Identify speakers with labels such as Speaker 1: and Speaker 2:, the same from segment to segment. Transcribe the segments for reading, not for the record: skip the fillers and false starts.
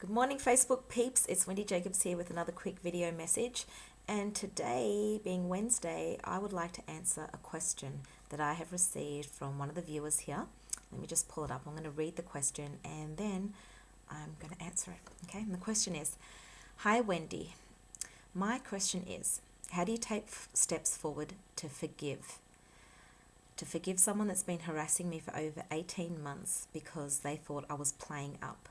Speaker 1: Good morning, Facebook peeps. It's Wendy Jacobs here with another quick video message. And today, being Wednesday, I would like to answer a question that I have received from one of the viewers here. Let me just pull it up. I'm going to read the question and then I'm going to answer it. Okay, and the question is, Hi Wendy, my question is, how do you take steps forward to forgive? To forgive someone that's been harassing me for over 18 months because they thought I was playing up.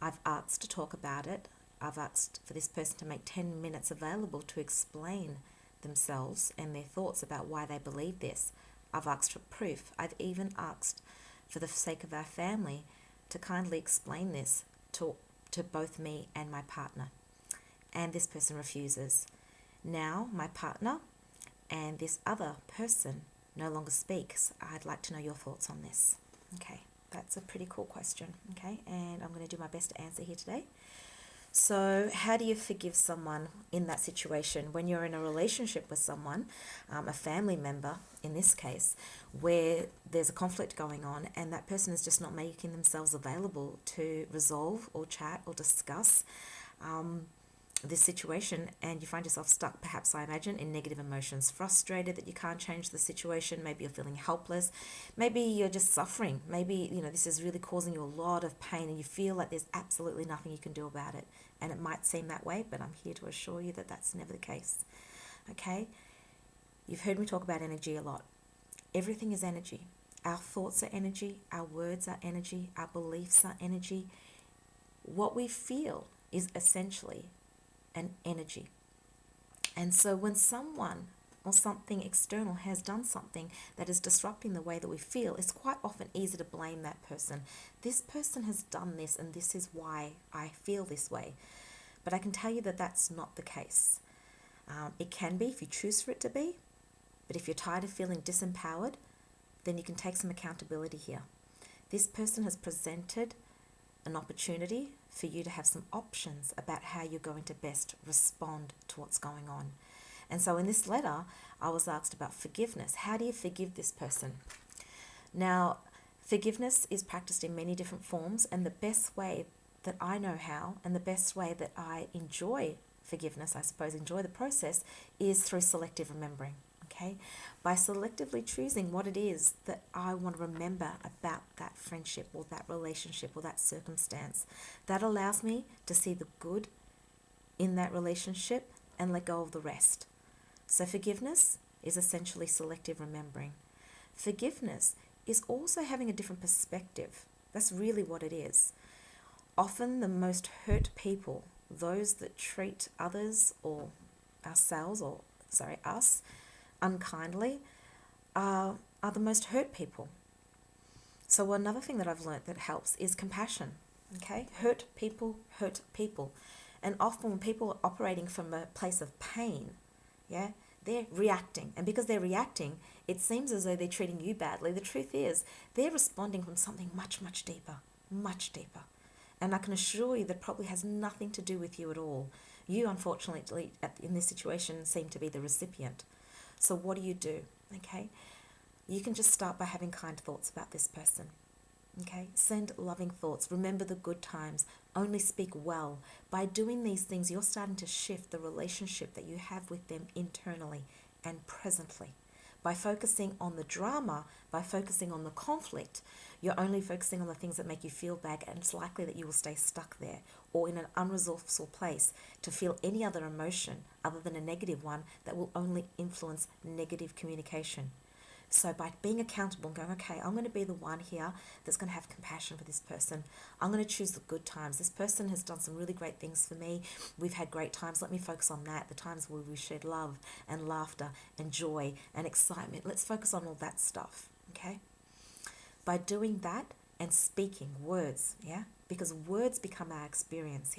Speaker 1: I've asked to talk about it. I've asked for this person to make 10 minutes available to explain themselves and their thoughts about why they believe this. I've asked for proof. I've even asked, for the sake of our family, to kindly explain this to both me and my partner. And this person refuses. Now my partner and this other person no longer speaks. I'd like to know your thoughts on this. Okay. That's a pretty cool question, okay? And I'm going to do my best to answer here today. So how do you forgive someone in that situation when you're in a relationship with someone, a family member in this case, where there's a conflict going on and that person is just not making themselves available to resolve or chat or discuss this situation, and you find yourself stuck, perhaps I imagine, in negative emotions, frustrated that you can't change the situation, maybe you're feeling helpless, maybe you're just suffering, maybe this is really causing you a lot of pain and you feel like there's absolutely nothing you can do about it, and it might seem that way, but I'm here to assure you that that's never the case. Okay, you've heard me talk about energy a lot. Everything is energy. Our thoughts are energy, our words are energy, our beliefs are energy. What we feel is essentially and energy. And so when someone or something external has done something that is disrupting the way that we feel, it's quite often easy to blame that person. This person has done this and this is why I feel this way. But I can tell you that that's not the case. It can be if you choose for it to be, but if you're tired of feeling disempowered, then you can take some accountability here. This person has presented an opportunity for you to have some options about how you're going to best respond to what's going on. And so in this letter, I was asked about forgiveness. How do you forgive this person? Now, forgiveness is practiced in many different forms, and the best way that I know how, and the best way that I enjoy forgiveness, I suppose, enjoy the process, is through selective remembering. Okay, by selectively choosing what it is that I want to remember about that friendship or that relationship or that circumstance, that allows me to see the good in that relationship and let go of the rest. So forgiveness is essentially selective remembering. Forgiveness is also having a different perspective. That's really what it is. Often the most hurt people, those that treat others or us unkindly, are the most hurt people. So another thing that I've learnt that helps is compassion. Okay, hurt people hurt people, and often when people are operating from a place of pain, they're reacting, and because they're reacting, it seems as though they're treating you badly. The truth is, they're responding from something much, much deeper, much deeper. And I can assure you that probably has nothing to do with you at all. You, unfortunately, in this situation, seem to be the recipient. So what do? Okay, you can just start by having kind thoughts about this person. Okay, send loving thoughts. Remember the good times. Only speak well. By doing these things, you're starting to shift the relationship that you have with them internally and presently. By focusing on the drama, by focusing on the conflict, you're only focusing on the things that make you feel bad, and it's likely that you will stay stuck there or in an unresourceful place to feel any other emotion other than a negative one that will only influence negative communication. So by being accountable and going, okay, I'm going to be the one here that's going to have compassion for this person. I'm going to choose the good times. This person has done some really great things for me. We've had great times. Let me focus on that. The times where we shared love and laughter and joy and excitement. Let's focus on all that stuff, okay? By doing that and speaking words, because words become our experience,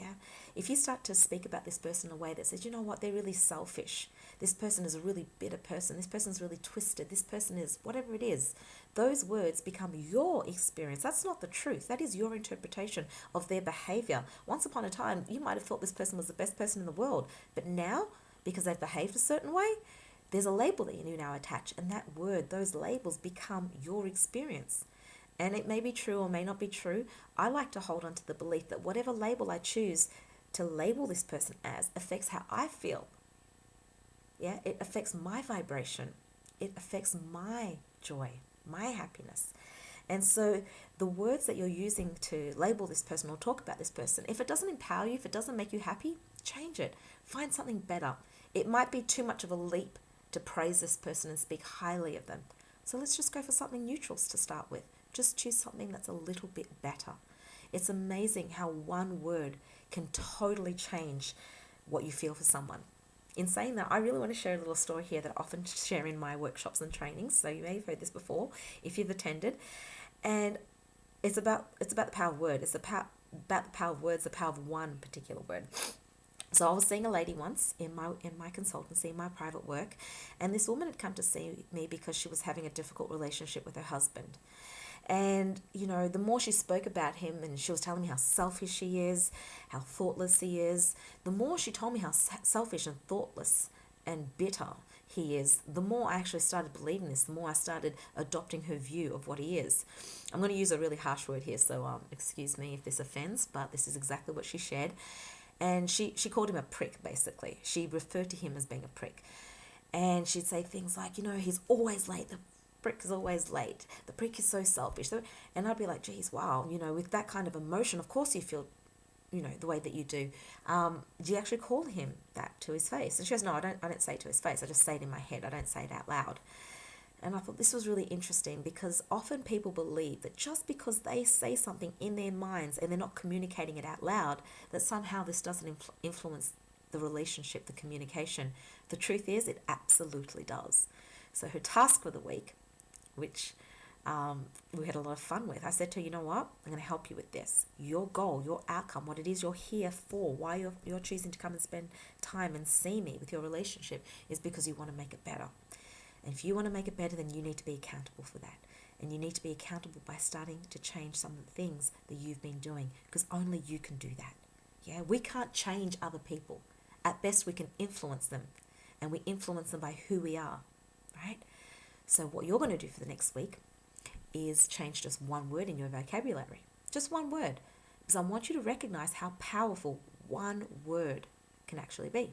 Speaker 1: If you start to speak about this person in a way that says, you know what, they're really selfish. This person is a really bitter person. This person's really twisted. This person is whatever it is. Those words become your experience. That's not the truth. That is your interpretation of their behavior. Once upon a time, you might have thought this person was the best person in the world. But now, because they've behaved a certain way, there's a label that you now attach. And that word, those labels become your experience. And it may be true or may not be true. I like to hold on to the belief that whatever label I choose to label this person as affects how I feel. Yeah, it affects my vibration. It affects my joy, my happiness. And so the words that you're using to label this person or talk about this person, if it doesn't empower you, if it doesn't make you happy, change it. Find something better. It might be too much of a leap to praise this person and speak highly of them. So let's just go for something neutral to start with. Just choose something that's a little bit better. It's amazing how one word can totally change what you feel for someone. In saying that, I really want to share a little story here that I often share in my workshops and trainings. So you may have heard this before if you've attended. And it's about the power of word. It's about the power of words, the power of one particular word. So I was seeing a lady once in my consultancy, in my private work, and this woman had come to see me because she was having a difficult relationship with her husband. And, you know, the more she spoke about him and she was telling me how selfish she is, how thoughtless he is, the more she told me how selfish and thoughtless and bitter he is, the more I actually started believing this, the more I started adopting her view of what he is. I'm going to use a really harsh word here, so excuse me if this offends, but this is exactly what she shared. And she called him a prick, basically. She referred to him as being a prick. And she'd say things like, you know, he's always late. The prick is always late. The prick is so selfish. And I'd be like, geez, wow, you know, with that kind of emotion, of course you feel, you know, the way that you do. Do you actually call him that to his face? And she goes, no, I don't say it to his face. I just say it in my head. I don't say it out loud. And I thought this was really interesting because often people believe that just because they say something in their minds and they're not communicating it out loud, that somehow this doesn't influence the relationship, the communication. The truth is, it absolutely does. So her task for the week, which we had a lot of fun with, I said to her, you know what, I'm going to help you with this. Your goal, your outcome, what it is you're here for, why you're choosing to come and spend time and see me with your relationship is because you want to make it better. And if you want to make it better, then you need to be accountable for that. And you need to be accountable by starting to change some of the things that you've been doing, because only you can do that. Yeah, we can't change other people. At best, we can influence them, and we influence them by who we are, right? So what you're going to do for the next week is change just one word in your vocabulary. Just one word. Because I want you to recognize how powerful one word can actually be.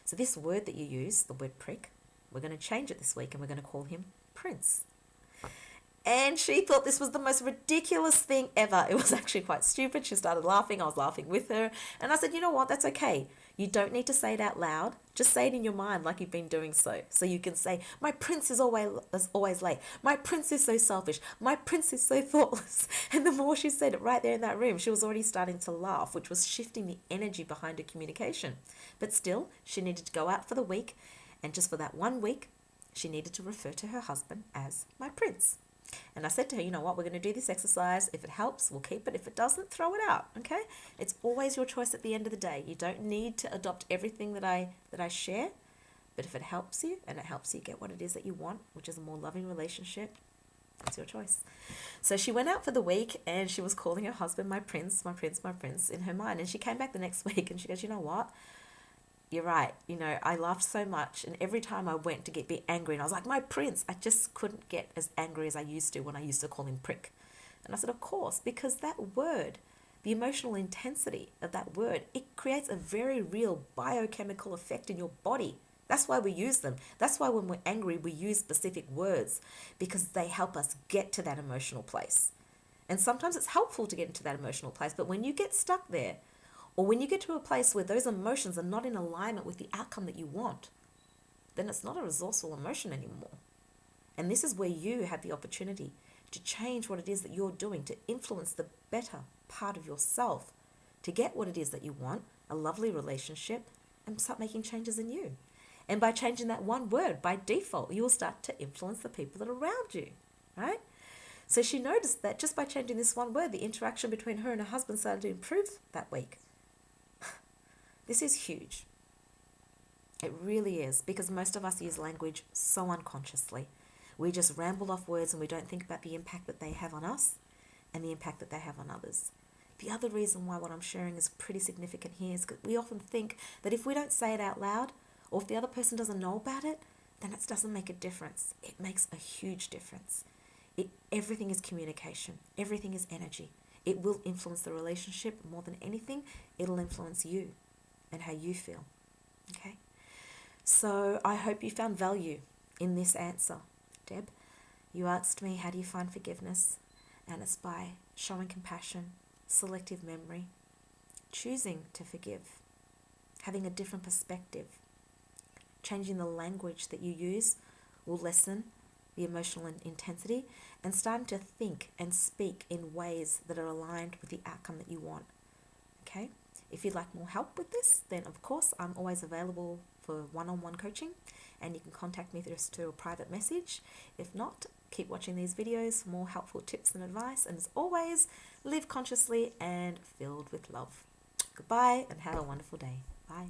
Speaker 1: So this word that you use, the word prick, we're going to change it this week and we're going to call him Prince. And she thought this was the most ridiculous thing ever. It was actually quite stupid. She started laughing. I was laughing with her. And I said, you know what? That's okay. You don't need to say it out loud. Just say it in your mind like you've been doing so. So you can say, my prince is always late. My prince is so selfish. My prince is so thoughtless. And the more she said it right there in that room, she was already starting to laugh, which was shifting the energy behind her communication. But still, she needed to go out for the week. And just for that 1 week, she needed to refer to her husband as my prince. And I said to her, you know what, we're going to do this exercise. If it helps, we'll keep it. If it doesn't, throw it out, okay? It's always your choice at the end of the day. You don't need to adopt everything that I share, but if it helps you and it helps you get what it is that you want, which is a more loving relationship, that's your choice. So she went out for the week and she was calling her husband my prince, my prince, my prince in her mind. And she came back the next week and she goes, you know what? You're right. You know, I laughed so much, and every time I went to be angry, and I was like, my prince, I just couldn't get as angry as I used to when I used to call him prick. And I said, of course, because that word, the emotional intensity of that word, it creates a very real biochemical effect in your body. That's why we use them. That's why when we're angry, we use specific words, because they help us get to that emotional place. And sometimes it's helpful to get into that emotional place, but when you get stuck there, or when you get to a place where those emotions are not in alignment with the outcome that you want, then it's not a resourceful emotion anymore. And this is where you have the opportunity to change what it is that you're doing, to influence the better part of yourself, to get what it is that you want, a lovely relationship, and start making changes in you. And by changing that one word, by default, you will start to influence the people that are around you, right? So she noticed that just by changing this one word, the interaction between her and her husband started to improve that week. This is huge. It really is, because most of us use language so unconsciously. We just ramble off words and we don't think about the impact that they have on us and the impact that they have on others. The other reason why what I'm sharing is pretty significant here is because we often think that if we don't say it out loud, or if the other person doesn't know about it, then it doesn't make a difference. It makes a huge difference. Everything is communication. Everything is energy. It will influence the relationship more than anything. It'll influence you and how you feel. Okay? So I hope you found value in this answer, Deb. You asked me, how do you find forgiveness? And it's by showing compassion, selective memory, choosing to forgive, having a different perspective. Changing the language that you use will lessen the emotional intensity, and starting to think and speak in ways that are aligned with the outcome that you want. Okay? If you'd like more help with this, then of course I'm always available for one-on-one coaching, and you can contact me through a private message. If not, keep watching these videos for more helpful tips and advice, and as always, live consciously and filled with love. Goodbye and have a wonderful day. Bye.